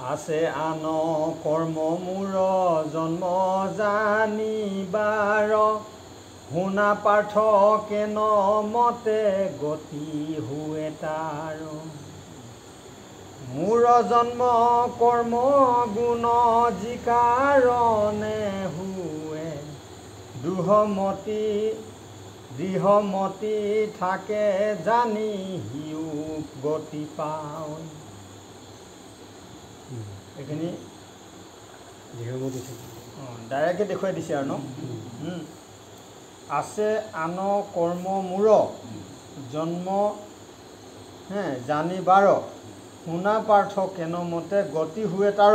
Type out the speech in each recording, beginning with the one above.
আছে আন কৰ্ম মূৰ জন্ম জানিবাৰ শুনা পাৰ্থ কেন মতে গতি হুৱে তাৰ মূৰ জন্ম কৰ্ম গুণ যি কাৰণে হুৱে দৃঢ়মতি থাকে জানি হিউ গতি পাওঁ এইখিনি ডাইৰেক্টে দেখুৱাই দিছে আৰু ন আছে আন কৰ্ম মূৰ জন্ম জানিবাৰ শুনা পাৰ্থ কেন মতে গতি হুৱে তাৰ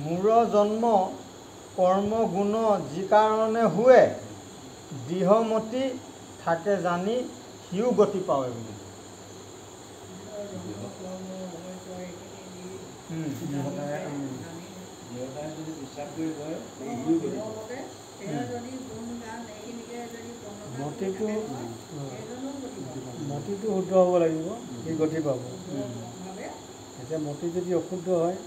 মূৰ জন্ম কৰ্ম গুণ যি কাৰণে হুৱে দৃঢ়মতি থাকে জানি সিও গতি পাৱে বুলি মতিটো শুদ্ধ হ'ব লাগিব সি গতি পাব এতিয়া মতি যদি অশুদ্ধ হয়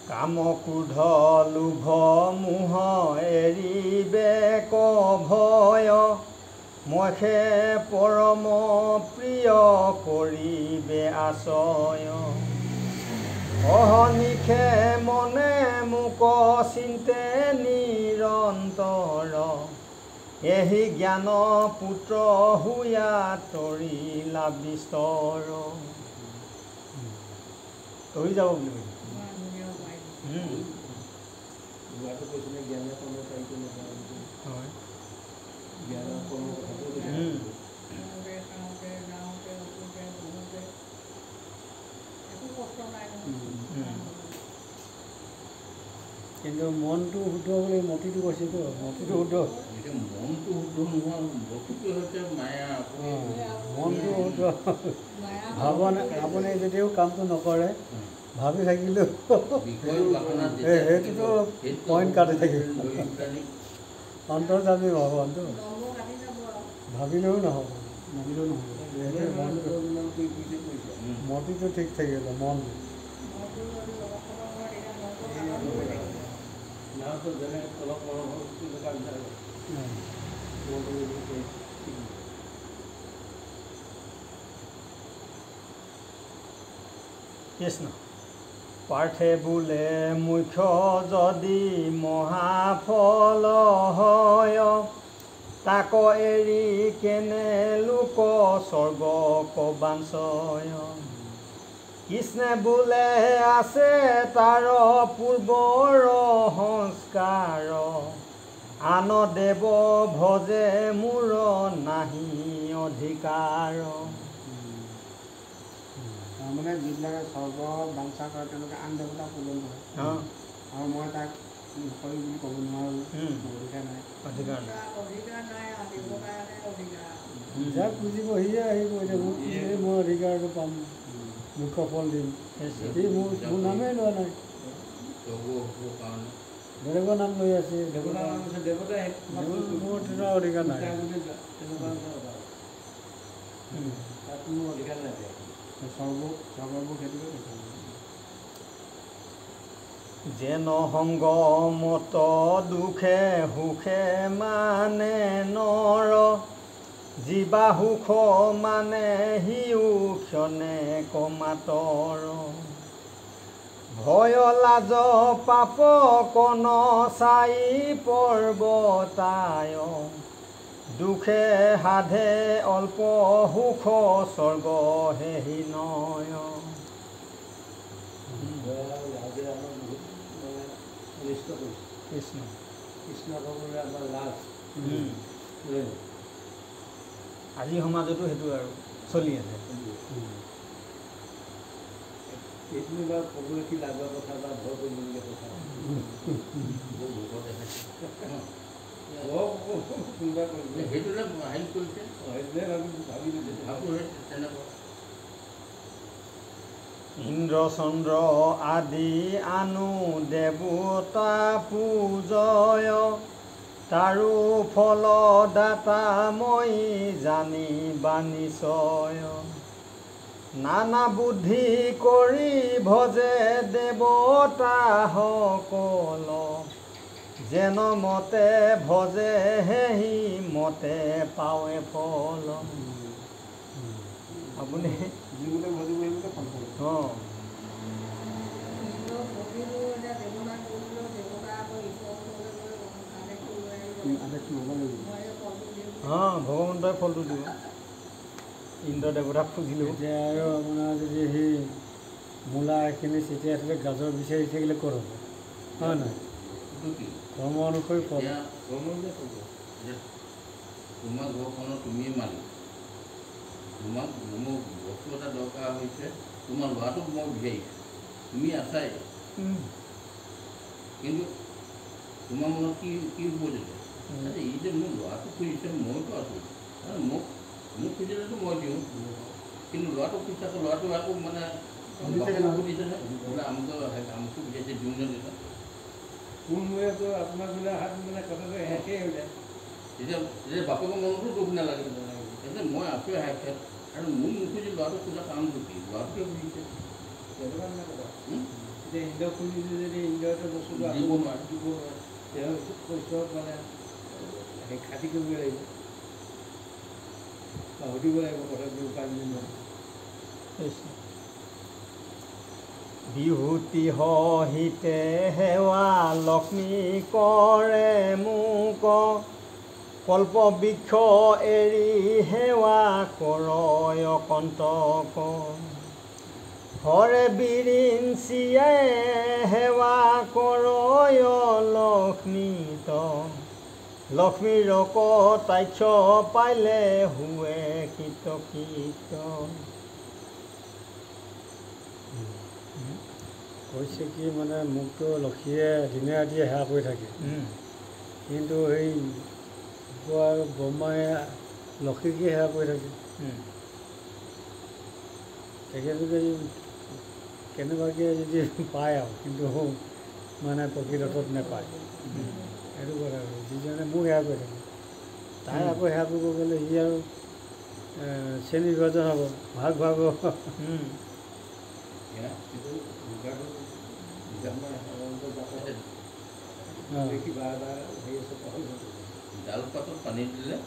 কাম ক্ৰোধ লোভ মোহ এৰিবে ক ভয় মখে পৰম প্ৰিয় কৰিবে আশ্ৰয় অহনিশে মনে মোক চিন্তে নিৰন্তৰ এহি জ্ঞান পুত্ৰ হুয়া তৰিলা বিস্তৰ তৰি যাব বুলি কিন্তু মনটো শুদ্ধ হ'লে মতিটো কৈছেতো মতিটো শুদ্ধ মনটো শুদ্ধ ভাৱনে যদিও কামটো নকৰে ভাবি থাকিলেও সেইটোতো পইণ্ট কাটি থাকিব অন্তৰ্যামী ভগৱানটো ভাবিলেও নহ'ব মতিটো ঠিক থাকিব মনটো কৃষ্ণ পাৰ্থে বোলে মুখ্য যদি মহাফল হয় তাক এৰি কেনে লোক স্বৰ্গ কবাঞ্চয় কৃষ্ণে বোলে আছে তাৰ পূৰ্বৰ সংস্কাৰ আন দেৱ ভজে মোৰ নাহি অধিকাৰ তাৰমানে যিবিলাকে স্বৰ্গ বাঞ্ছা কৰে তেওঁলোকে আন দেৱতা পূজন কৰে আৰু মই তাক নকৰি বুলি ক'ব নোৱাৰোঁ অধিকাৰ নাই যাক বুজিব সিয়ে আহিব এতিয়া মোক বুজিলে মই অধিকাৰটো পাম মুখ্য ফল দিম সি মোৰ নামেই লোৱা নাই বেলেগৰ নাম লৈ আছে মোৰ তেনেকুৱা অধিকাৰ নাই যেন সংগ মত দুখে সুখে মানে নৰ জীৱা সুখ মানে সিও ক্ষণে কমাতৰ ভয় লাজ পাপ কণ চাই পৰ্বতায় দুখে সাধে অল্প সুখ স্বৰ্গ হেহি নয় কৃষ্ণ আজি সমাজতো সেইটো আৰু চলি আছে ক'বলৈ কি লাগা কথা বা ভয় কৰিবলগীয়া কথা ইন্দ্ৰ চন্দ্ৰ আদি আনু দেৱতা পূজয় তাৰো ফলদাতা মই জানিবা নিশ্চয় নানা বুদ্ধি কৰি ভজে দেৱতা সকল যেন মতে ভজে হেহি মতে পাৱে ফল আপুনি যিবোলে ভজিব সেইবোলে ফল পাব অঁ আদেশটো ল'ব লাগিব অঁ ভগৱন্তই ফলটো দিব ইন্দ্ৰ দেৱতাক খুজিলেও এতিয়া আৰু আপোনাৰ যদি সেই মূলা এইখিনি ছটিয়াই থ'লে গাজৰ বিচাৰি থাকিলে ক'ত হ'ব হয় নহয় কৰ্ম অনুসৰি ফল তোমাৰ ঘৰখনৰ তুমিয়ে মালিক তোমাক মোৰ বস্তু এটা দৰকাৰ হৈছে তোমাৰ ল'ৰাটোক মই বিচাৰিছোঁ তুমি আছাই কিন্তু তোমাৰ মনত কি কি হ'ব তেতিয়া ই যে মোৰ ল'ৰাটোক খুজিছে মইতো আছোঁ মোক খুজিলেতো মই দিওঁ কিন্তু ল'ৰাটোক খুজিছে ল'ৰাটো আকৌ মানে খুজিছে বোলে আমুকটো বিচাৰিছে দিওঁ নে দিছে কোন মূৰেতো আপোনাক বোলে হাত মানে কথাটো শেষেই হৈ যায় তেতিয়া বাপেকৰ মনতো দুখ নালাগে এতিয়া মই আছোঁ শেষ আৰু মোক নুখুজি ল'ৰাটোক খোজা কাৰণটো কি ল'ৰাটোকে খুজিছে তেনেকুৱা মানে কথা এতিয়া ইন্দ্ৰক খুজিছে যদি ইন্দ্ৰটো বস্তুটো দিব নোৱাৰে দিব নোৱাৰে তেওঁ কৈছোঁ মানে সেই খাতি কৰিব লাগিব সুধিব লাগিব কথাটো উপায় নোৱাৰে বিহুতি সহিতে সেৱা লক্ষ্মী কৰে মোক কল্প বৃক্ষ এৰি সেৱা কৰয় কণ্টক হৰে বিৰিঞ্চিয়ে সেৱা কৰয় লক্ষ্মীত লক্ষ্মীৰ কটাক্ষ পাইলে হুৱে কৃতকৃত কৈছে কি মানে মোকতো লক্ষীয়ে দিনে ৰাতিয়ে সেৱা কৰি থাকে কিন্তু সেই আৰু ব্ৰহ্মাই লক্ষীকে সেৱা কৰি থাকে তেখেতলোকে কেনেবাকৈ যদি পায় আৰু কিন্তু মানে প্ৰকৃতত নাপায় সেইটো কথা আৰু যিজনে মোক সেৱা কৰি থাকে তাই আকৌ সেৱা কৰিব গ'লে সি আৰু শ্ৰেণী বিভাজন হ'ব ভাগ ভাগ হ'ব ডাল পাতত পানী দিলে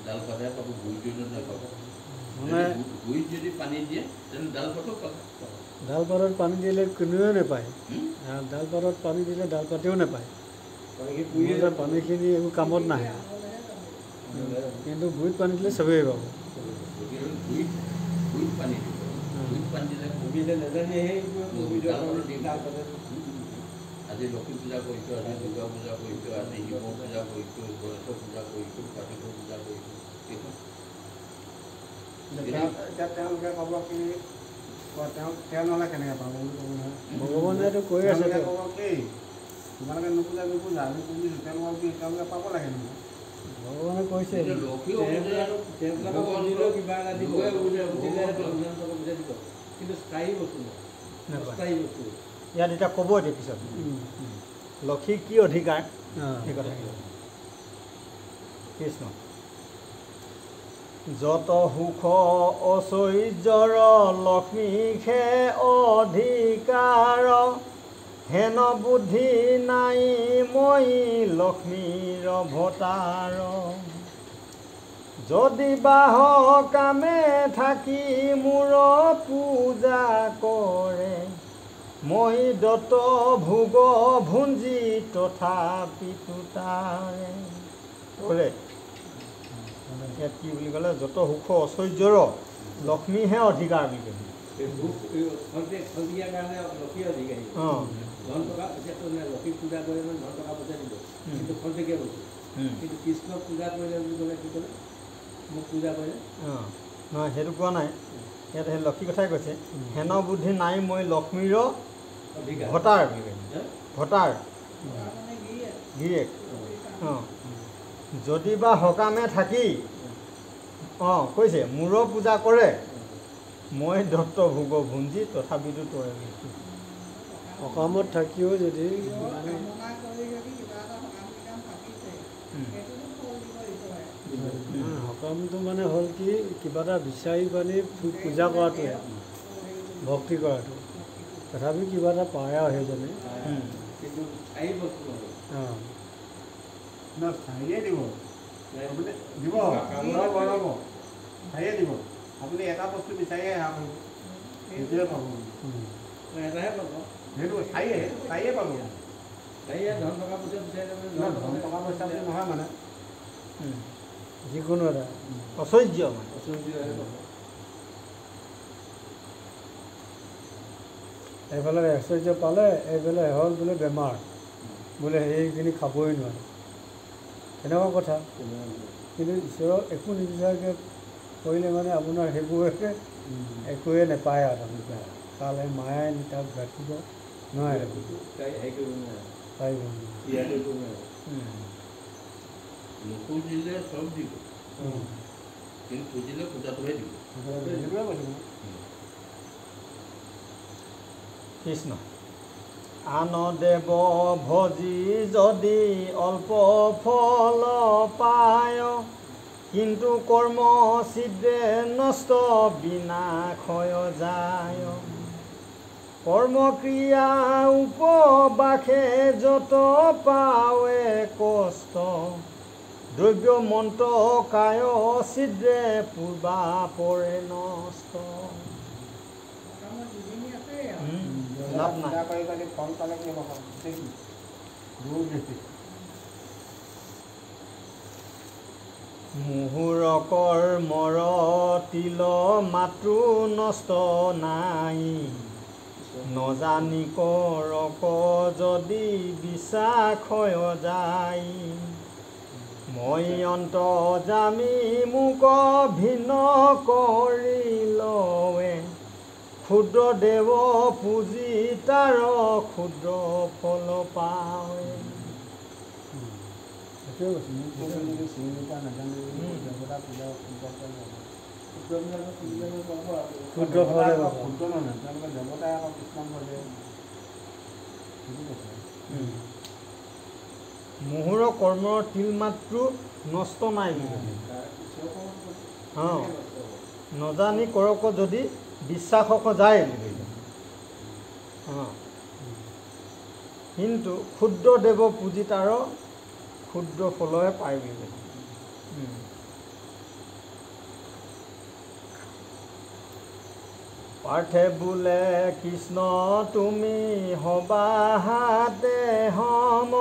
ডাল পাতে পাব গুড়ি দিলে নাপাব মানে গুড়িত যদি পানী দিয়ে তেনে ডাল পাতো পাব ডাল পাতত পানী দিলে কোনেও নাপায় ডাল পাতত পানী দিলে ডাল পাতেও নাপায় পানীখিনি একো কামত নাহে কিন্তু গুড়িত পানী দিলে চবেই পাব গুড়িত পানী দিব গুড়িত পানী দিলে কবিতা নাজানে আজি লক্ষ্মী পূজা কৰিছোঁ আজি দুৰ্গা পূজা কৰিছোঁ আজি শিৱ পূজা কৰিছোঁ গণেশ পূজা কৰিছোঁ কাৰ্তিক পূজা কৰিছোঁ এতিয়া তেওঁলোকে ক'ব কি তেওঁ নহ'লে কেনেকৈ পাব বুলি ক'ব নহয় ভগৱানেতো কৈ আছে ক'ব কি তোমালোকে নুপূজা নুপূজা আমি পুজিছোঁ তেওঁলোকক কি তেওঁলোকে পাব লাগে নহয় ভগৱানে কৈছে কিবা এটা দিব কিন্তু স্থায়ী বস্তু নহয় স্থায়ী বস্তু ইয়াত এতিয়া ক'ব এতিয়া পিছত লক্ষীৰ কি অধিকাৰ সেই কথা কৃষ্ণ যত সুখ ঐশ্বৰ্যৰ লক্ষ্মীহে অধিকাৰ হেন বুদ্ধি নাই মই লক্ষ্মীৰ ভটাৰ যদি বাহ কামে থাকি মোৰ পূজা কৰে মই দত্ত ভোগ ভুঞ্জি তথাপিতো তাৰে কৰে ইয়াত কি বুলি ক'লে যত সুখ ঐশ্বৰ্যৰ লক্ষ্মীহে অধিকাৰ বুলি কৈছে অঁ ধন টকা লক্ষী পূজা কৰিলে মানে ধন টকা পইচা দিব কিন্তু খন্তেকীয়া বস্তু কিন্তু কৃষ্ণক পূজা কৰিলে বুলি ক'লে কি ক'লে মোক পূজা কৰিলে অঁ নহয় সেইটো কোৱা নাই ইয়াত সেই লক্ষী কথাই কৈছে হেন বুদ্ধি নাই মই লক্ষ্মীৰ ভটাৰ বুলি কৈছে ভটাৰ গিৰিয়েক অঁ যদি বা সকামে থাকি অঁ কৈছে মূৰৰ পূজা কৰে মই দত্ত ভোগ ভুঞ্জি তথাপিতো তৰে সকামত থাকিও যদি সকামটো মানে হ'ল কি কিবা এটা বিচাৰি পানি পূজা কৰাটোহে ভক্তি কৰাটো তথাপি কিবা এটা পায় আৰু সেইজনে কিন্তু স্থায়ী বস্তু অঁ স্থায়ীয়ে দিব আপুনি দিব বনাব স্থায়ীয়ে দিব আপুনি এটা বস্তু বিচাৰিয়ে সেৱা কৰিব সেইটোৱে পাব এটাহে পাব সেইটো স্থায়ীয়ে পাব স্থায়ী ধন টকা পইচা বিচাৰিলে ধন টকা পইচা বুলি নহয় মানে যিকোনো এটা ঐশ্বৰ্য মানে এইফালে ঐশ্বৰ্য পালে এইফালে হ'ল বোলে বেমাৰ বোলে সেইখিনি খাবই নোৱাৰে তেনেকুৱা কথা কিন্তু ঈশ্বৰক একো নিবিচাৰকৈ কৰিলে মানে আপোনাৰ সেইবোৰ একোৱে নাপায় আৰু তেনেকুৱা কালে মায়াই তাক ৰাখিব নোৱাৰে পাৰিব নুখুজিলে চব দিব কিন্তু খুজিলে খোজাটোহে দিব সেইটোৱে কৈছোঁ কৃষ্ণ আন দেৱ ভজি যদি অল্প ফল পায় কিন্তু কৰ্ম ছিদ্ৰে নষ্ট বিনাশয় যায় কৰ্মক্ৰিয়া উপবাসে যত পাৱে কষ্ট দ্ৰব্য মন্ত্ৰ কায় ছিদ্ৰে পূৰ্বা পৰে নষ্ট লাভ নাই পূজা কৰি পালি ফল পালে কি হ'ব দূৰ বেছি মুহুৰকৰ মৰ তিল মাতৃ নষ্ট নাই নজানি কৰক যদি বিশ্বাসয় যায় মই অন্ত জামি মোক ভিন্ন কৰি লৱে ক্ষুদ্ৰ দেৱ পুজি তাৰ ক্ষুদ্ৰ ফল পাৱে সেইটোৱে কৈছোঁ মোক যদি চিনি পোৱা নাজানো দেৱতা পূজা ক্ষুদ্ৰ ফলে পাব ক্ষুদ্ৰ নহয় তেওঁলোকে দেৱতাই আকৌ কৃষ্ণ কৰে সেইটো কৈছে মুহুৰ কৰ্মৰ তিল মাত্ৰো নষ্ট নাই অঁ নজানি কৰক যদি বিশ্বাসক যায় অঁ কিন্তু ক্ষুদ্ৰ দেৱ পুঁজি তাৰ ক্ষুদ্ৰ ফলহে পায় বুলি পাৰ্থে বোলে কৃষ্ণ তুমি হবা হাতে হম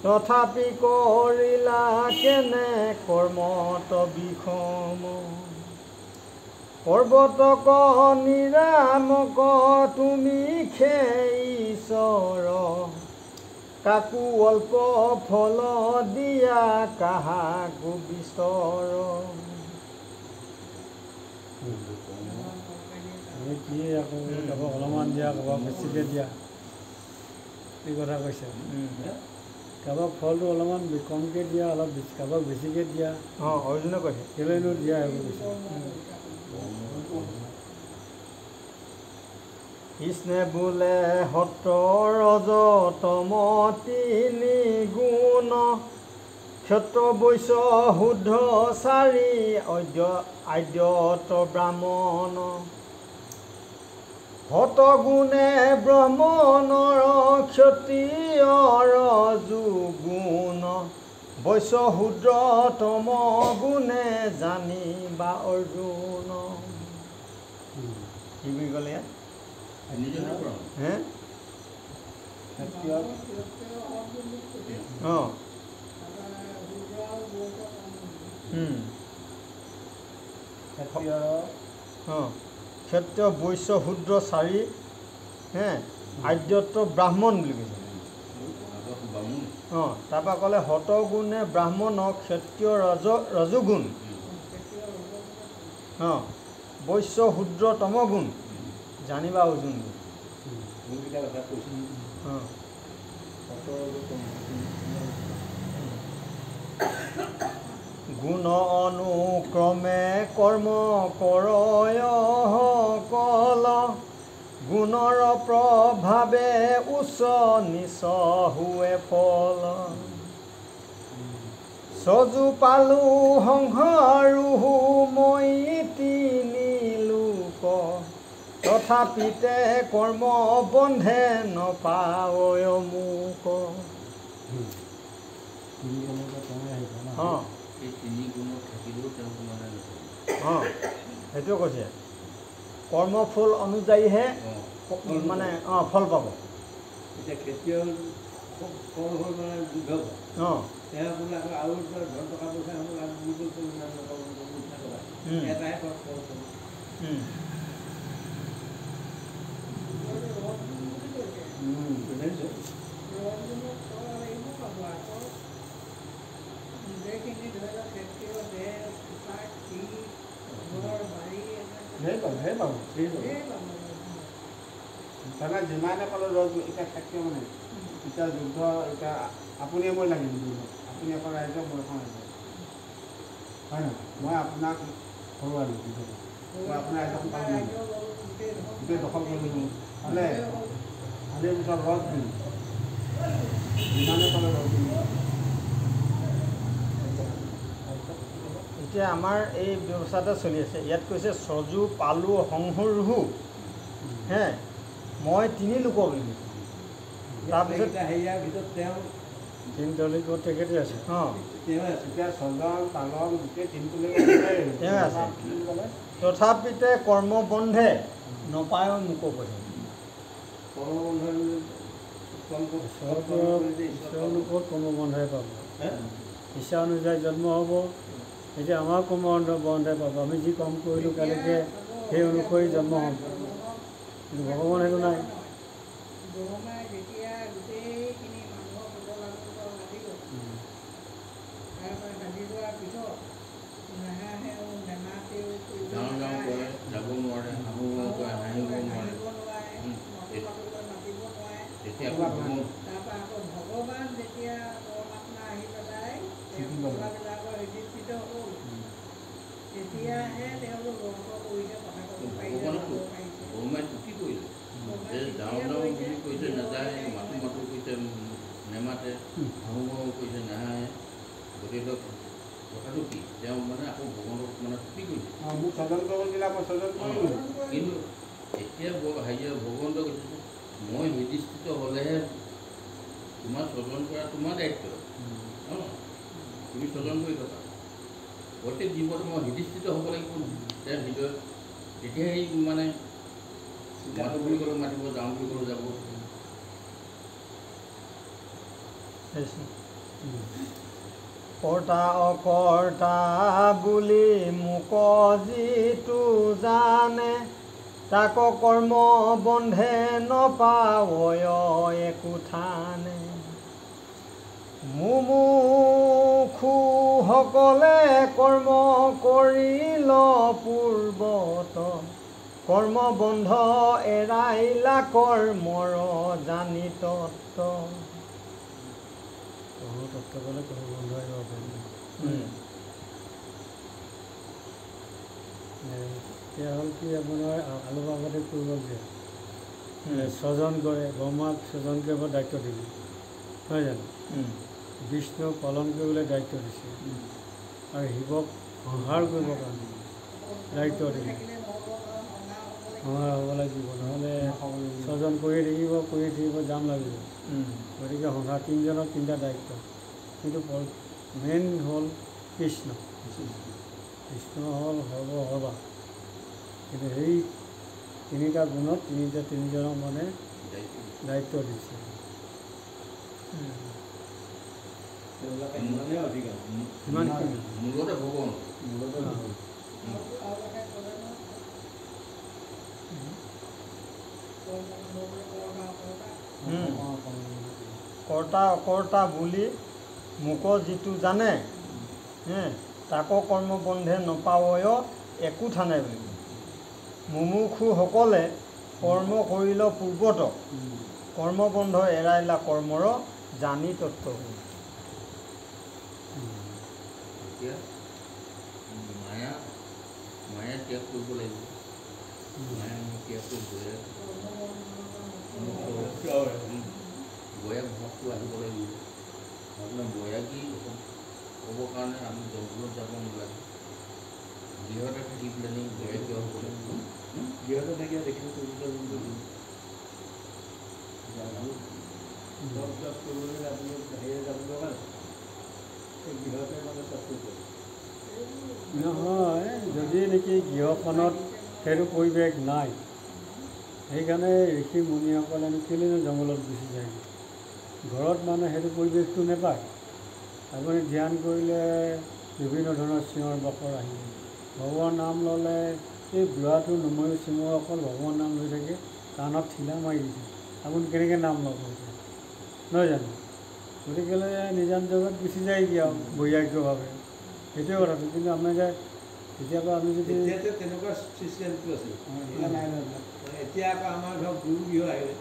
তথাপি কৰিলা কেনে কৰ্মত বিষম পৰ্বতক নিৰামক তুমি ঈশ্বৰ কাকো অল্প ফল দিয়া কাহাকো বিস্তৰ কি আকৌ কাৰোবাক অলপমান দিয়া কাৰোবাক বেছিকৈ দিয়া এই কথা কৈছে কাৰোবাক ফলটো অলপমান কমকৈ দিয়া অলপ কাৰোবাক বেছিকৈ দিয়া অঁ অৰ্জুনে কৈছে কেলৈনো দিয়া এইবোৰ কৈছে কৃষ্ণে বোলে সত্ৰ ৰজ তম তিনি গুণ ক্ষত্ৰ বৈশ্য শুদ্ধ চাৰি আদ্যত ব্ৰাহ্মণ হত গুণে ব্ৰাহ্মণৰ ক্ষত্ৰিয়ৰ যুগুণ বৈশ্য শুদ্ৰ তম গুণে জানিবা অৰ্জুন কি বুলি ক'লে ইয়াত হে অঁ অঁ ক্ষত্ৰিয় বৈশ্য শূদ্ৰ চাৰি হে আদ্যত ব্ৰাহ্মণ বুলি কৈছে অঁ তাৰপৰা ক'লে হতগুণে ব্ৰাহ্মণ ক্ষত্ৰিয় ৰজগুণ অঁ বৈশ্য শূদ্ৰ তমগুণ জানিবা অৰ্জুন অঁ গুণ অনুক্ৰমে কৰ্ম কৰয় কল গুণৰ প্ৰভাৱে উচ্চ নিচ হুৱে ফল সজু পালো সংসাৰো মই তিনি লোক তথাপিতে কৰ্ম বন্ধে নপাৱয় মোক। অঁ এই তিনি গুণত থাকিলেও তেওঁ মানে নকৰে। অঁ সেইটোৱে কৈছে কৰ্মফল অনুযায়ীহে মানে ফল পাব। এতিয়া খেতিয়ক ফল হ'ল মানে যুদ্ধ অঁ তেওঁ বোলে আৰু ধন টকা পইচা হ'ল আৰু এটাই ফল তাৰমানে যিমানে পালে ৰজ এতিয়া খেতিয়ক মানে এতিয়া যুদ্ধ এতিয়া আপুনিয়ে মই লাগিম যুদ্ধ আপুনি এখন ৰাইজ মই এখন ৰাইজ হয় নহয় মই আপোনাক হৰুৱালোঁ যুদ্ধ মই আপোনাৰ ৰাইজখন পালোঁ গোটেই দখল কৰিলোঁ হ'লে আজিৰ পিছত ৰজ দিম যিমানে পালে ৰজ দিম। এতিয়া আমাৰ এই ব্যৱস্থাতে চলি আছে ইয়াত কৈছে সজু পালো সংসাৰো হে মই তিনি লোক বুলি কৈছোঁ। তাৰপিছত হেৰিয়াৰ ভিতৰত তেওঁ তিনি দলিত তেখেতে আছে অঁ তেওঁ আছে এতিয়া ছজন পালন গোটেই তিনিটোলৈকে তেওঁ আছে তথাপিতে কৰ্ম বন্ধে নপায় মোক কৈছে। ঈশ্বৰৰ লোকত কৰ্ম বন্ধই পাব ইচ্ছা অনুযায়ী জন্ম হ'ব। এতিয়া আমাৰ কৰ্ম বন্ধে পাব আমি যি কৰ্ম কৰিলোঁ কালিকে সেই অনুসৰি জন্ম হ'ম কিন্তু ভগৱান সেইটো নাই। যাওঁ যাওঁ কৰে যাব নোৱাৰে আহোঁ আহোঁ কৰে হাঁহিব নোৱাৰে তেতিয়া ভগৱান যেতিয়া পৰমাত্মা আহি পেলাই তেওঁবিলাকৰ ৰেজিষ্ট্ৰিত হ'ল তেতিয়াহে তেওঁলোক গৰ্ব কৰিছে কথা ক'ব পাৰিছে। ব্ৰহ্মাই চুটি কৰিলে যে যাওঁ যাওঁ বুলি কৈছে নাযায় মাতো মাতো কৈছে নেমাতে আহোঁ আহোঁ কৈছে নাহাঁহে গতিকে কথাটো কি তেওঁ মানে আকৌ ভগৱানক মানে চুটি কৰিছে মোক ছজন কৰিব দিলে মই ছজন কৰিলোঁ কিন্তু এতিয়া হেৰিয়ে ভগৱন্তই কৈছে যে মই নিৰ্দিষ্ট হ'লেহে তোমাৰ স্বজন কৰা তোমাৰ দায়িত্ব তুমি স্বজন কৰি থকা প্ৰত্যেক জীৱনত মই নিৰ্দিষ্ট হ'ব লাগিব তেওঁৰ হৃদয়ত তেতিয়াহে মানে মাতো বুলি ক'লে মাতিব যাওঁ বুলি ক'লে যাব। কৰ্তা অকৰ্তা বুলি মোক যিটো জানে তাক কৰ্ম বন্ধে নপাৱয় একো থানে। মুমুক্ষুসকলে কৰ্ম কৰিল পূৰ্বত কৰ্ম বন্ধ এৰাইলা কৰ্মৰ জানি তত্ত্ব। কৰ্ম তত্ত্ব ক'লে কৰ্ম বন্ধ আহিব পাৰিব। এতিয়া হ'ল কি আপোনাৰ আলু আগতে কৰিব দিয়ে স্বজন কৰে ব্ৰহ্মাক স্বজন কৰিব দায়িত্ব দিলে নহয় জানো বিষ্ণুক পালন কৰিবলৈ দায়িত্ব দিছে আৰু শিৱক সংহাৰ কৰিবৰ কাৰণে দায়িত্ব দিলে সংহাৰ হ'ব লাগিব নহ'লে স্বজন কৰি থাকিব জাম লাগিব। গতিকে সংহাৰ তিনিজনৰ তিনিটা দায়িত্ব কিন্তু মেইন হ'ল কৃষ্ণ হ'ল সৰ্বসৰ্বা কিন্তু সেই তিনিটা গুণত তিনিজনক মানে দায়িত্ব দিছে। সিমানখিনি মূলতে ভগৱান কৰ্তা অকৰ্তা বুলি মোক যিটো জানে তাকো কৰ্ম বন্ধে নপাৱয় একো থানে বুলি। মুমুক্ষুসকলে কৰ্ম কৰিল পূৰ্বত কৰ্মবন্ধ এৰাইলা কৰ্মৰ জানি তত্ত্ব। এতিয়া মায়া ত্যাগ কৰিব লাগিব মায়া ত্যাগ কৰি বয়াগ ভাৱটো আহিব লাগিব আপোনাৰ বয়াগী ক'বৰ কাৰণে আমি জংঘলত যাব নালাগে, গৃহতে থাকি পেলাই বৈৰাগ্য হ'ব লাগিব। গৃহতে থাকি দেখিছোঁ পবিত্ৰ যোনটো জব কৰিবলৈ আপুনি হেৰি যাব লগা এই গৃহতে মানে চব কৰিব। নহয়, যদি নেকি গৃহখনত সেইটো পৰিৱেশ নাই, সেইকাৰণে ঋষি মুনিসকলে কেলেনো জংঘলত গুচি যায়। ঘৰত মানে সেইটো পৰিৱেশটো নাপায়। আপুনি ধ্যান কৰিলে বিভিন্ন ধৰণৰ চিঞৰ বাখৰ আহিব। ভগৱান নাম ল'লে এই বুঢ়াটো নময় চিমৰ অকল ভগৱান নাম লৈ থাকে, কাণত ঠিলা মাৰি দিছে। আপুনি কেনেকৈ নাম ল'ব এতিয়া, নহয় জানো? গতিকেলৈ নিজান জগত গুচি যায়গৈ আৰু বৈৰাগ্যভাৱে, সেইটোৱে কথাটো। কিন্তু আমি যে কেতিয়াবা আমি যদি এতিয়াতে তেনেকুৱা চিষ্টেমটো আছে, নাই এতিয়া আকৌ আমাৰ ধৰক গুৰু গৃহ আহিলে,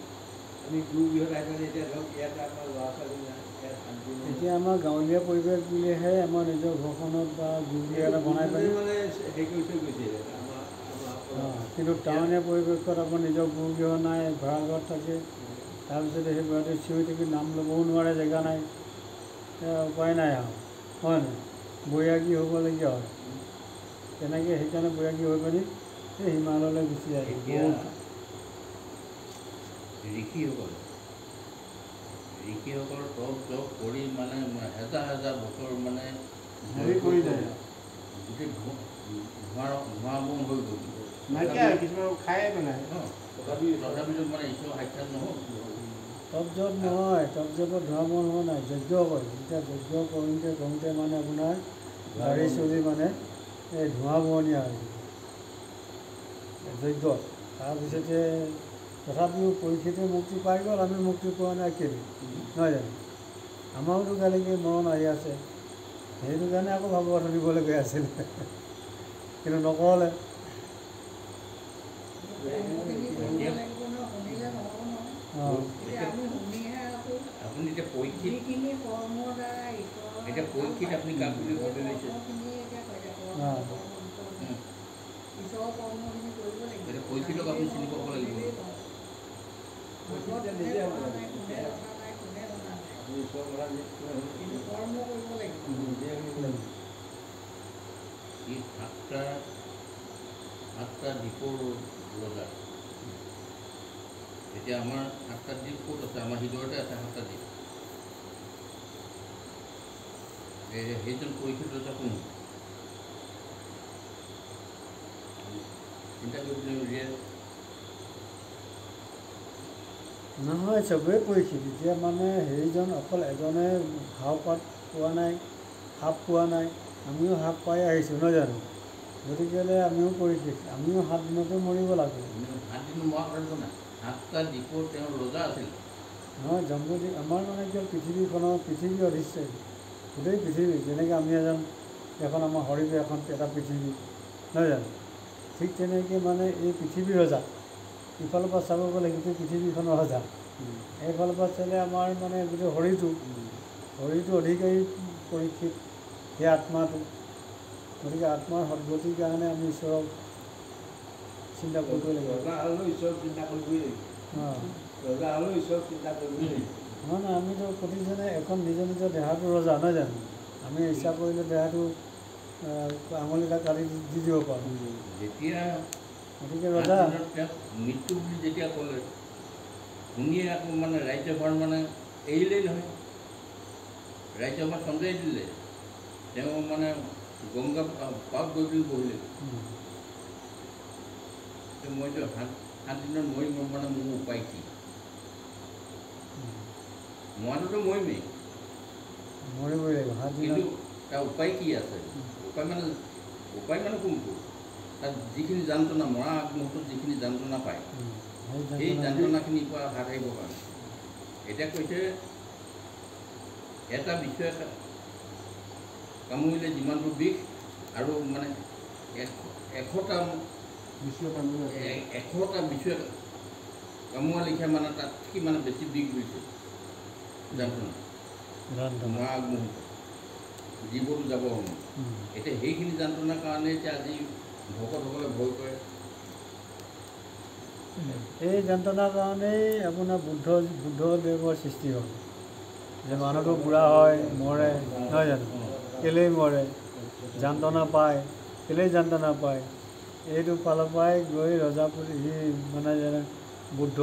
আমি গুৰু গৃহত আহি পেলাই এতিয়া ধৰক ইয়াতে আমাৰ ল'ৰা ছোৱালী নাই, ইয়াত শান্তি নাই। এতিয়া আমাৰ গাঁৱলীয়া পৰিৱেশ বুলিহে আমাৰ নিজৰ ঘৰখনত বা গুৰু গৃহ এটা বনাই পাৰি মানে হেৰি কৰি থৈ গৈছে আমাৰ কিন্তু টাউনীয়া পৰিৱেশত আমাৰ নিজৰ গুৰু গৃহ নাই, ভাড়া ঘৰত থাকে। তাৰপিছতে সেই ল'ৰাটোৱে চিঞৰি থাকি নাম ল'বও নোৱাৰে, জেগা নাই, উপায় নাই আৰু, হয় নাই? বৈৰাগী হ'বলগীয়া হয়। তেনেকৈ সেইকাৰণে বৈৰাগী হৈ পিনি এই হিমালয়লৈ গুচি যায়। এতিয়া ঋষিসকল তপ জপ কৰি মানে হাজাৰ হাজাৰ বছৰ মানে হেৰি কৰি যায়, গোটেই ধোঁৱা বন হৈ গ'ল, নাইকিয়া কিছুমান খায়ে পেলাই। তথাপিতো মানে ঈশ্বৰৰ সাক্ষাৎ নহ'ল। তপ জপ নহয়, তপ জপত ধোঁৱা বন হোৱা নাই, যজ্ঞ কৰে। এতিয়া যজ্ঞ কৰোঁতে মানে আপোনাৰ গাড়ী চলি মানে এই ধোঁৱা বৰণীয়া হৈ যজ্ঞ। তাৰপিছতে তথাপিও পৰীক্ষিতে মুক্তি পাই গ'ল, আমি মুক্তি পোৱা নাই কেলৈ, নহয় জানো? আমাৰোতো কালিকৈ মৰণ আহি আছে, সেইটো কাৰণে আকৌ ভাগৱত শুনিবলগীয়া আছিল, কিন্তু নক'লে। আপুনি এতিয়া পৰীক্ষিত আপুনি কাক বুলি ভাবি লৈছে? এতিয়া পৰীক্ষিতক আপুনি চিনি পাব লাগিব। ই সাতটা দ্বীপৰ ৰজা। এতিয়া আমাৰ 7টা দ্বীপ ক'ত আছে? আমাৰ হৃদয়তে আছে 7টা দ্বীপ। সেইজন পৰীক্ষিত ৰজা কোন? চিন্তা কৰিবলৈ উলিয়াই নহয়, চবেই পৰীক্ষিত। এতিয়া মানে হেৰিজন অকল এজনে ঘাও পাত পোৱা নাই, সাপ পোৱা নাই, আমিও সাপ পাই আহিছোঁ, নহয় জানো? গতিকেলৈ আমিও পৰীক্ষিত, আমিও 7 দিনতে মৰিব লাগিব। 7 দিন মৰা পাৰিব নাই? 7টা দ্বীপৰ তেওঁৰ ৰজা আছিল। নহয়, জন্মদিন আমাৰ মানে কি পৃথিৱীখনৰ পৃথিৱী অধিষ্ঠায়ী, গোটেই পৃথিৱী। যেনেকৈ আমি এখন আমাৰ শৰীৰ এখন এটা পৃথিৱী, নহয় জানো? ঠিক তেনেকৈ মানে এই পৃথিৱীৰ ৰজা। ইফালৰ পৰা চাব গ'লে গোটেই পৃথিৱীখনৰ ৰজা, এইফালৰ পৰা চালে আমাৰ মানে গোটেই শৰীৰটো অধিকাৰী পৰীক্ষিত, সেই আত্মাটো। গতিকে আত্মাৰ সদ্গতিৰ কাৰণে আমি ঈশ্বৰক চিন্তা কৰিব লাগিব। ৰজা হ'লেও ঈশ্বৰ চিন্তা কৰিবই লাগিব। ৰজা হ'লেও ঈশ্বৰ চিন্তা কৰিবই লাগিব। নহয় নহয়, আমিতো প্ৰতিজনে এখন নিজৰ নিজৰ দেহাটো ৰজা, নহয় জানো? আমি ইচ্ছা কৰিলে দেহাটো আঙুলিটা কাটি দি দিব পাৰোঁ। যেতিয়া গতিকে ৰজা মৃত্যু বুলি যেতিয়া ক'লে, শুনিয়ে আকৌ মানে ৰাজ্যভাৰ মানে এৰিলেই নহয়, ৰাজ্যভাৰ চন্দ্ৰাই দিলে। তেওঁ মানে গংগা পাক গৈ বুলি বহিলে। মইতো 7 দিনত মৰিম, মানে মোৰ উপায় কি? মৰাটোতো মৰিমেই, মৰিবই লাগিব 7 কিন্তু দিনত। তাৰ উপায় কি আছে? উপায় মানে কোনটো? তাত যিখিনি যন্ত্ৰণা, মৰা আগমুহূৰ্তত যিখিনি যন্ত্ৰণা পায়, সেই যন্ত্ৰণাখিনিৰ পৰা হাত সাৰিবৰ কাৰণে এতিয়া কৈছে, এটা বিষয়ে কামুৰিলে যিমানটো বিষ, আৰু মানে 100টা বিষয়ে কামোৰা লিখা মানে তাত কি মানে বেছি বিষ হৈছে যন্ত্ৰণা, মৰা আগমুহূৰ্তত জীৱটো যাব সময়। এতিয়া সেইখিনি যন্ত্ৰণাৰ কাৰণে এতিয়া আজি ভকতসকলে ভয় কৰে। এই যন্ত্ৰণাৰ কাৰণেই আপোনাৰ বুদ্ধদেৱৰ সৃষ্টি হ'ল, যে মানুহটো বুঢ়া হয়, মৰে, নহয় জানো? কেলেই মৰে, যান্ত্ৰণা পায় কেলেই যান্ত্ৰণা পায়, এইটো ফালৰ পৰাই গৈ ৰজাপুৰি সি মানে যেনে বুদ্ধ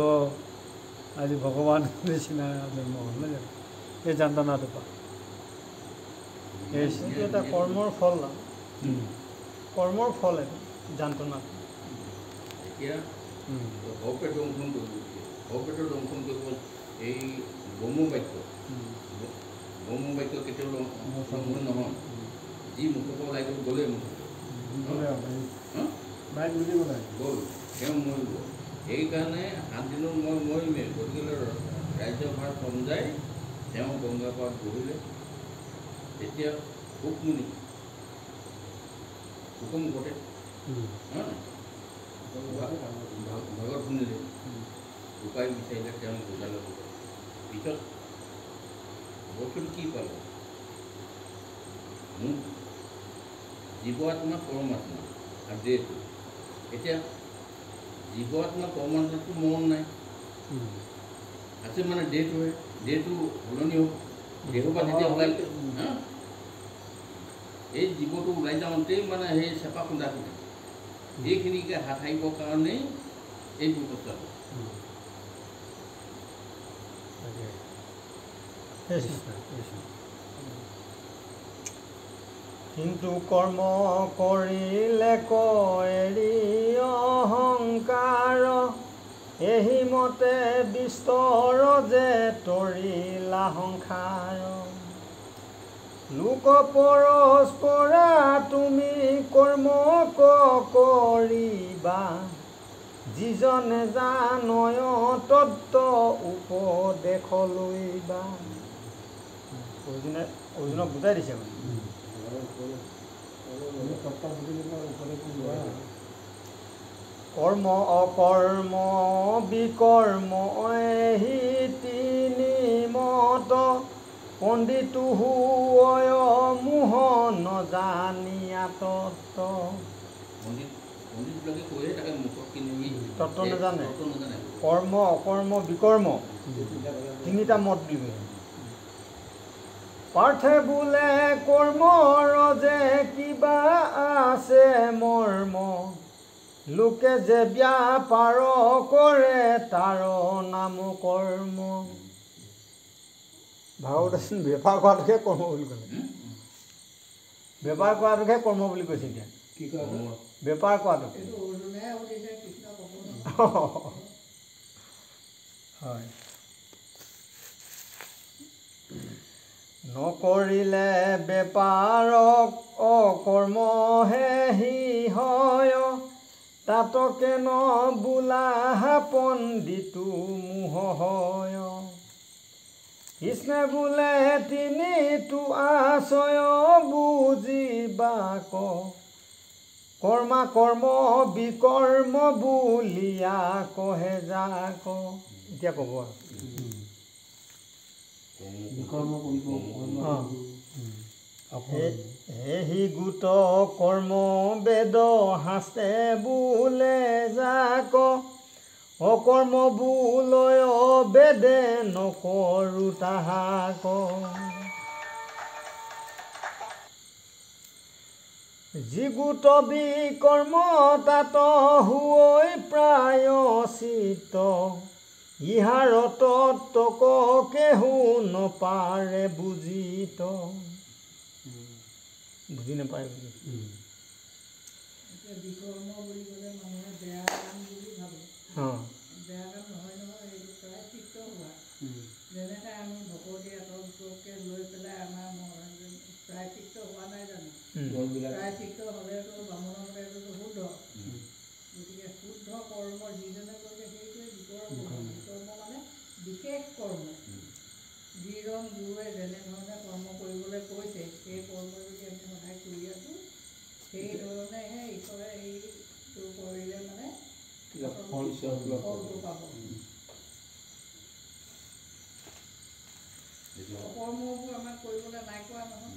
আজি ভগৱান নিচিনা জন্ম হ'ল নহয় জানো, এই যান্ত্ৰণাটো পায়। এইটো এটা কৰ্মৰ ফল না, কৰ্মৰ ফল এইটো যান্ত্ৰণা। এতিয়া অপেট দংশন কৰিব, অপেটৰ দংশন কৰিব এই ব্ৰহ্ম বাক্য কেতিয়াও দংশন নহয়, যি মুখৰ পৰা ওলাই গ'লেই মুখত গ'ল, তেওঁ মৰিব। সেইকাৰণে 7 দিনত মই মৰিমেই, গতিকে ৰাজ্যভাৰ সমজাই তেওঁ গংগা পাৰত বহিলে। তেতিয়া হুকমুনি হুকুম ঘটে, ভাগত শুনিলে, উপায় বিচাৰিলে, তেওঁ বুজালে। পিছত বস্তুটো কি পালে, মোক জীৱ আত্মা পৰমাত্মা আৰু দেহটো। এতিয়া জীৱ আত্মা পৰমাত্মাটো মন নাই, আছে মানে দেহটোহে, দেহটো সলনি হ'ব, দেহৰ পৰা যেতিয়া ওলাই এই জীৱটো ওলাই যাওঁতেই মানে সেই চেপা খুন্দাখিনি এইখিনিকে হাত সাৰিবৰ কাৰণেই এই ব্যৱস্থাটো। কিন্তু কৰ্ম কৰিলে এৰি অহংকাৰ, এহি মতে বিস্তৰ যে তৰিলা সংসাৰ। লোক পৰস্পৰা তুমি কৰ্ম কৰিবা, যিজনে জানয় তত্ত্ব উপদেশ লইবা। অৰ্জুনক বুজাই দিছে মানে কৰ্ম অকৰ্ম বিকৰ্ম এহি তিনি মত, পণ্ডিত হুয় মোহ নজানিয়া তত্ত্ব। পণ্ডিতবিলাকে কৈয়ে তাকে মুখত কিনি তত্ত্ব নাজানে, কৰ্ম অকৰ্ম বিকৰ্ম তিনিটা মত বুলি কৈছে। পাৰ্থে বোলে কৰ্মৰ যে কিবা আছে মৰ্ম, লোকে যে ব্যাপাৰ কৰে তাৰ নাম কৰ্ম। ভাগৱত আছিল বেপাৰ কৰাটোকে কৰ্ম বুলি ক'লে, বেপাৰ কৰাটোকে কৰ্ম বুলি কৈছে। এতিয়া কি কয় বেপাৰ কৰাটো হয়। নকৰিলে বেপাৰক অকৰ্মহে হি হয়, তাতকে ন বোলা পণ্ডিতো মোহ হয়। কৃষ্ণে বোলে তিনিটো আশয় বুজিবাক, কৰ্মা কৰ্ম বিকৰ্ম বুলিয়া কহে যাক। এতিয়া ক'ব হেহি গোট কৰ্ম বেদ শাস্ত্ৰে বোলে যাক, অকৰ্ম বোলয় বেদে নকৰো তাহাক। যি গোট বিকৰ্ম তাত হৈ প্ৰায়শ্চিত্ত, ইহাৰ তত্ত্বক কেহু নপাৰে বুজিত। বুজি নাপায় বুলি বিকৰ্ম বুলি ক'লে মানুহে বেয়া কাম বুলি ভাবে, বেয়া কাম নহয় নহয়, এইটো প্ৰায়শ্চিত্ত হোৱা। যেনেকৈ আমি ভকতি আতংককে লৈ পেলাই আমাৰ প্ৰায়শ্চিত্ত হোৱা নাই জানো, প্ৰায়শ্চিত্ত হ'লেতো বামুণৰ মতে এইটোতো শুদ্ধ। গতিকে শুদ্ধ কৰ্ম যিজনে কৰিলে সেইটোৱে বিকৰ্ম। বিকৰ্ম মানে বিশেষ কৰ্ম। যিজন গুৰুৱে যেনেধৰণে কৰ্ম কৰিবলৈ কৈছে সেই কৰ্ম যদি আমি সদায় কৰি আছোঁ, সেইধৰণেহে ঈশ্বৰে সেইটো কৰিলে মানে ফলটো পাব। অকৰ্মবোৰ আমাক কৰিবলৈ নাই কোৱা নহয়,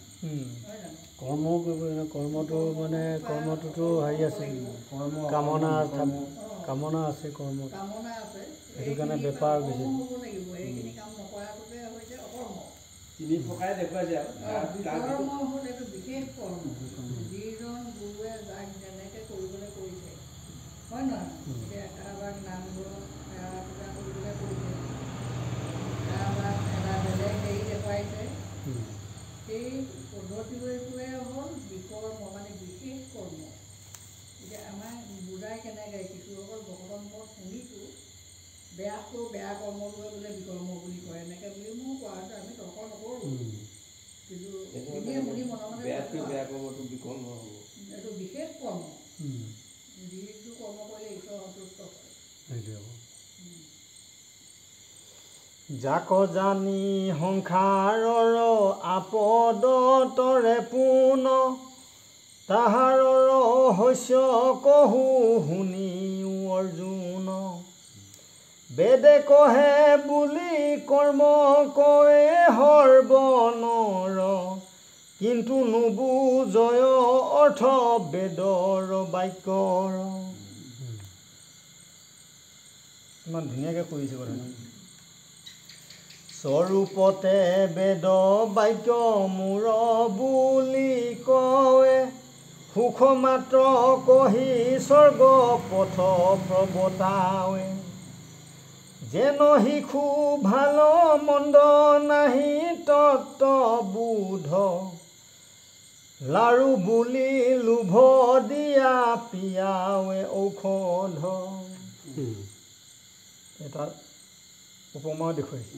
নহয় জানো? কৰ্মও কৰিব, কৰ্মটো মানে কৰ্মটোতো হেৰি আছে, কামনা কামনা আছে, কৰ্ম কামনা আছে, সেইটো কাৰণে বেপাৰ বেছি হ'ব লাগিব। এইখিনি কাম নকৰাটোকে হৈছে অকৰ্ম। তিনি প্ৰকাৰে দেখুৱাইছে আৰু বিকৰ্ম হ'ল এইটো বিশেষ কৰ্ম যিজন গুৰুৱে যাক যেনেকৈ কৰিবলৈ কৰিছে হয় নহয় এতিয়া কাৰোবাক নামঘৰ সেৱা পূজা কৰিবলৈ কৰিছে কাৰোবাক এটা বেলেগ হেৰি দেখুৱাইছে সেই পদ্ধতিটোৱে হ'ল বিকৰ্ম মানে বিশেষ কৰ্ম এতিয়া আমাৰ বুজাই কেনেকৈ কিছুসকল ভগৱান মই শুনিছোঁ বেয়াতকৈ বেয়া কৰ্মটোৱে বোলে বিকৰ্ম বুলি কয় এনেকৈ বুলি মোৰ কোৱা হৈছে আমি তৰ্ক নকৰোঁ কিন্তু এনেই শুনি মনে মনে বেয়া কৰ্মটো বিকৰ্ম হ'ব এইটো বিশেষ কৰ্ম যিটো কৰ্ম কৰিলে ঈশ্বৰ সন্তুষ্ট হয় যাক জানি সংসাৰৰ আপদতৰে পোন তাহাৰ ৰহস্য কহু শুনি অৰ্জুন বেদে কহে বুলি কৰ্ম কয়ে সৰ্বনৰ কিন্তু নুবুজয় অৰ্থ বেদৰ বাক্যৰ ইমান ধুনীয়াকৈ কৰিছে কথাটো স্বৰূপতে বেদ বাক্য মূৰ বুলি কয়ে সুখ মাত্ৰ কহি স্বৰ্গ পথ প্ৰৱতাৱে যেন শিশু ভাল মন্দ নাহি তত্ত্ববোধ লাৰু বুলি লোভ দিয়া পিয়াৱে ঔষধ এটা উপমাও দেখুৱাইছে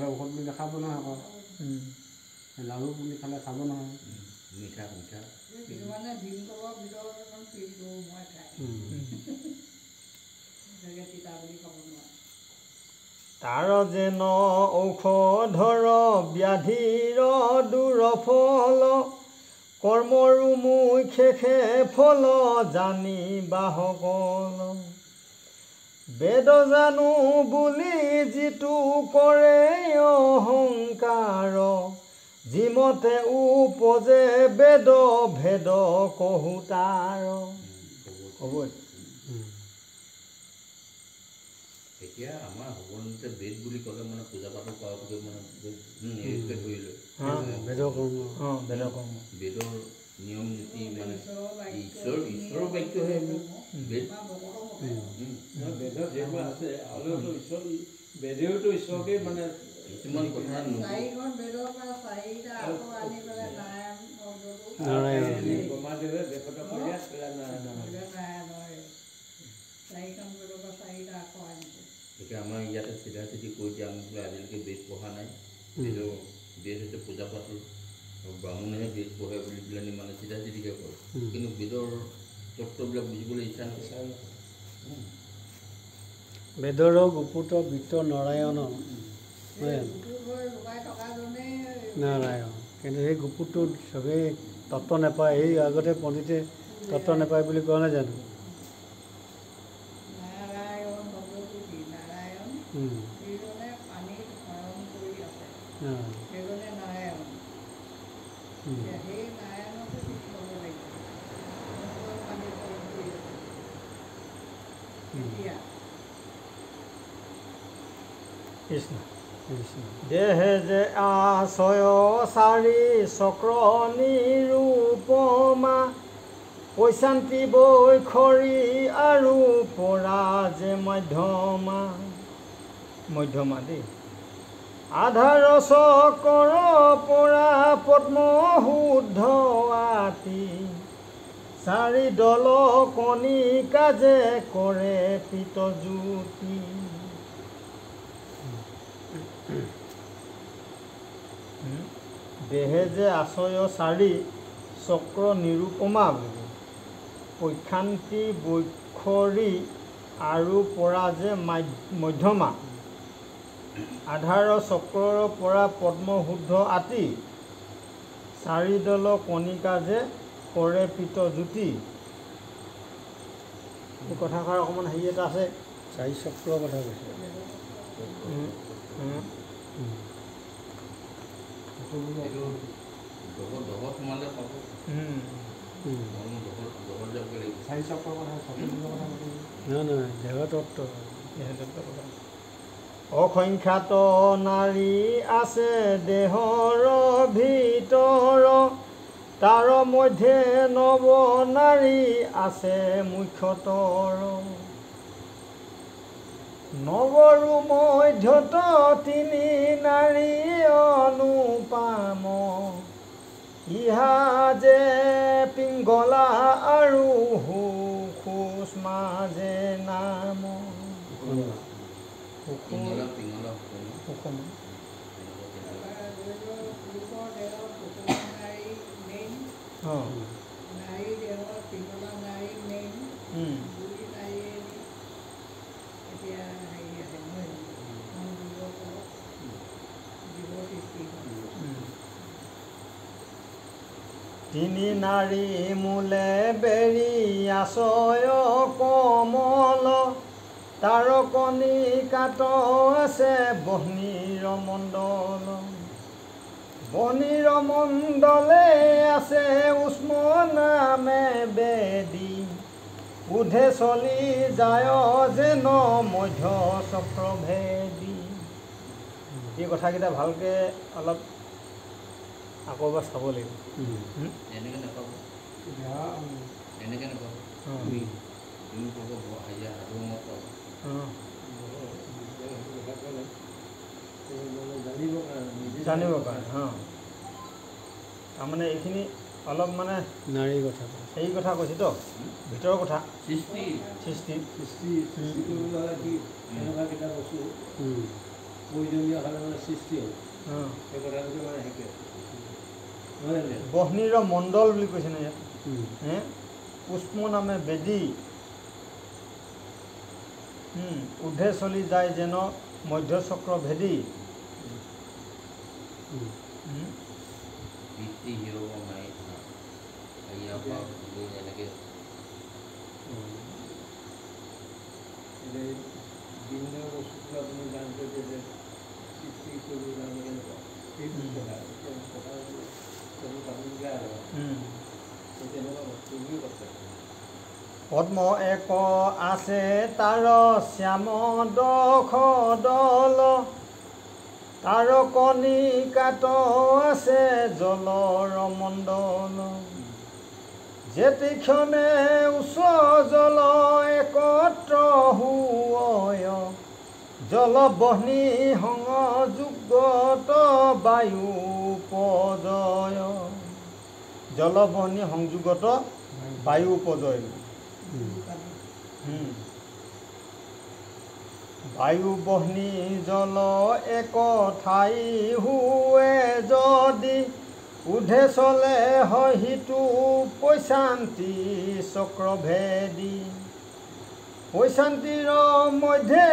ঔষধ বুলি দেখাব নহয় আকৌ লাৰু বুলি খালে খাব নহয় মিঠা মিঠা কিছুমানে ভীমকলৰ ভিতৰত এখন পিলটো মই খাই তিতা বুলি খাব নোৱাৰে তাৰ যেন ঔষধৰ ব্যাধিৰ দূৰ ফল কৰ্মৰো মুখ শেষে ফল জানিবা সকল বেদ জানো বুলি যিটো কৰে অহংকাৰ যিমতে উপজে বেদ ভেদ কহু তাৰ হ'বই এতিয়া আমাৰ সকলোতে বেদ বুলি ক'লে মানে পূজা পাতল কৰাটোকে মানে নিৰীক্ষে ধৰি লয় বেদৰ কৰ্ম বেদৰ নিয়ম নীতি মানে ঈশ্বৰৰ বাক্যহে বেদ বেদত যিবোৰ আছে আৰু ঈশ্বৰ বেদেওতো ঈশ্বৰকে মানে কিছুমান কথা চাৰিখন বেদৰ পৰা চাৰিটা আকৌ আনি পেলাই নাৰায়ণ শব্দটো ব্ৰহ্মাদেৱে দেৱতা পৰ্যায়ত পেলাই নাৰায়ণৰ চাৰিখন বেদৰ পৰা চাৰিটা আকৌ আনিছে এতিয়া আমাৰ ইয়াতে চিধা চিধি কৈ দিয়ে আমি বোলে আজিলৈকে বেদ পঢ়া নাই বেদ হৈছে পূজা পাতল আৰু ব্ৰাহ্মণেহে বেদ পঢ়ে বুলি পেলাই মানে চিধা চিধিকৈ কয় কিন্তু বেদৰ তত্ত্ববিলাক বুজিবলৈ ইচ্ছা নকৰে বেদৰ গুপুত বিত্ত নাৰায়ণ নাৰায়ণ কিন্তু সেই গুপুতটো চবেই তত্ত্ব নাপায় এই আগতে পণ্ডিতে তত্ত্ব নাপায় বুলি কোৱা নাই জানো নাৰায়ণ শব্দটো কি নাৰায়ণ যিজনে পানীত হৰণ কৰি আছে সেইজনে নাৰায়ণ সেই নাৰায়ণকে চিনি পাব লাগিব পানীত হৰণ কৰি আছে এতিয়া কৃষ্ণ দেহে যে আশয় চাৰি চক্ৰ নিৰূপমা পৈশান্তি বৈখৰি আৰু পৰা যে মধ্যমা দেই আধাৰ চক্ৰৰ পৰা পদ্ম শুদ্ধ আতি চাৰি দল কণিকা যে কৰে পিতজ্যোতি দেহে যে আশয় চাৰি চক্ৰ নিৰূপমা বুলি পৈশান্তি বৈখৰি আৰু পৰা যে মধ্যমা আধাৰ চক্ৰৰ পৰা পদ্ম শুদ্ধ আতি চাৰি দল কণিকা যে কৰে পিতজ্যোতি এই কথাষাৰ অকণমান হেৰি এটা আছে চাৰি চক্ৰৰ কথা কৈছে দহত সোমালে পাব দহত যাব লাগিব চাৰি চক্ৰৰ কথা নহয় নহয় দেহতত্ত্ব অসংখ্যাত নাৰী আছে দেহৰ ভিতৰ তাৰ মধ্যে নৱ নাৰী আছে মুখ্যতৰ নৱৰো মধ্যত তিনি নাৰী অনুপাম ইহা যে পিংগলা আৰু সুখোচ মাজে নাম পিঙলা পিঙলা সুখম পুৰুষৰ দেহত সুষম নাৰী মেইন, অঁ নাৰীৰ দেহত পিঙলা নাৰী মেইন, দুই নাৰীয়ে এতিয়া হেৰি আছে নহয় জীৱ সৃষ্টি হয়। তিনি নাৰী মূলে বেৰি আছয় কমল তাৰ কণিকাত আছে বহ্নিৰ মণ্ডল বহ্নিৰ মণ্ডলে আছে উষ্ম নামে বেদী উধে চলি যায় যেন মধ্য চক্ৰভেদী এই কথাকেইটা ভালকৈ অলপ আকৌ এবাৰ চাব লাগিব এনেকৈ নাপাব এনেকৈ নাপাব তুমি ক'ব হাজিৰা সাধুমত পাব জানিবৰ কাৰণে তাৰমানে এইখিনি অলপ মানে নাৰীৰ কথা এই কথা কৈছেতো ভিতৰৰ কথা সৃষ্টি সৃষ্টি সৃষ্টি কৰিবলৈ হ'লে কি এনেকুৱা কেইটা বস্তু প্ৰয়োজনীয় হ'লে মানে সৃষ্টি হ'ল সেই কথাটোকে মানে শিকে নহয় জানো? বহ্নিৰ মণ্ডল বুলি কৈছে নহয় ইয়াত পুষ্প নামে বেদী ঊৰ্ধে চলি যায় যেন মধ্যচক্ৰ ভেদী বৃত্তি হিৰব মাৰি ইয়াৰ পৰা গৈ এনেকৈ এতিয়া বিভিন্ন বস্তুটো আপুনি জানিছে যে সৃষ্টি কৰিব কাৰণে কেনেকুৱা সেইটো কথা পাতিবলগীয়া আৰু তেনেকুৱা বস্তু বুলি কৈছে পদ্ম এক আছে তাৰ শ্যাম দশ দল তাৰ কণিকাত আছে জলৰ মণ্ডল যেতিক্ষণে উচ্চ জল একত্ৰ হুয় জল বহ্নি সংযুগত বায়ু উপজয় জল বহ্নি সংযোগত বায়ু উপজয় বায়ু বহ্নি জল এক ঠাই হুৱে যদি ঊৰ্ধে চলে হয় সিটো পৈশান্তি চক্ৰভেদী পৈশান্তিৰ মধ্যে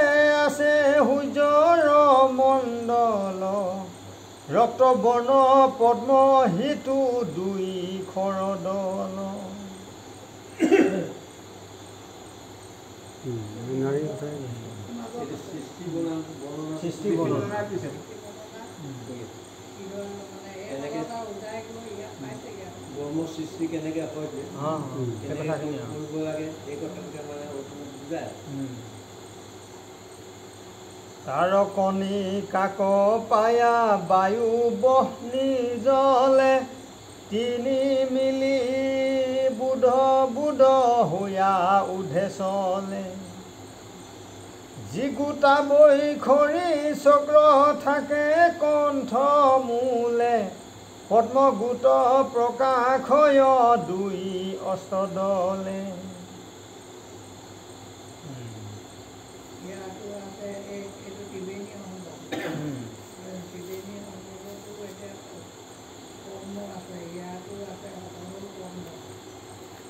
আছে সূৰ্যৰ মণ্ডল ৰক্তবৰ্ণ পদ্ম সিটো দুই খৰদল নাৰীৰ কথাই এইটো সৃষ্টি বৰ্ণনা সৃষ্টি বৰ্ণনা দিছে এনেকৈ উদাই গৈ ইয়াত পাইছেগৈ আৰু ব্ৰহ্ম সৃষ্টি কেনেকৈ হয় যে সেই কথাখিনি কৰিব লাগে এই কথাটোকে মানে বুজায় তাৰ কণিকাক পায়া বায়ু বহ্নি জলে তিনি মিলি বুধ বুধ হুয়া ঊৰ্ধে চলে যিগোটা বৈখৰি চক্ৰ থাকে কণ্ঠ মূলে পদ্মগোট প্ৰকাশয় দুই অষ্টদলে ইয়াতো আছে এইটো ত্ৰিবেণী সংগম ত্ৰিবেণী সংগমতো এতিয়া কৰ্ম আছে ইয়াতো আছে সকলো কৰ্ম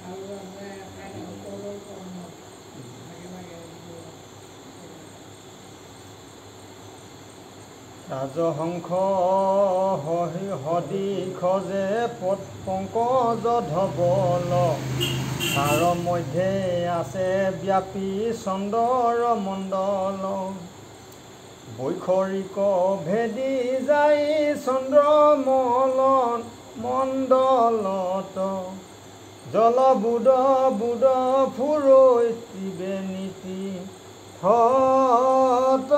আৰু আছে সকলো কৰ্ম ভাগে ভাগে ৰাজহংস সদিশ যে পংকজ ধবল তাৰ মধ্যে আছে ব্যাপী চন্দৰ মণ্ডল বৈখৰিক ভেদি যায় চন্দ্ৰমল মণ্ডলত জল বুধ বুধ ফুৰৈ ত্ৰিবেণীতি হত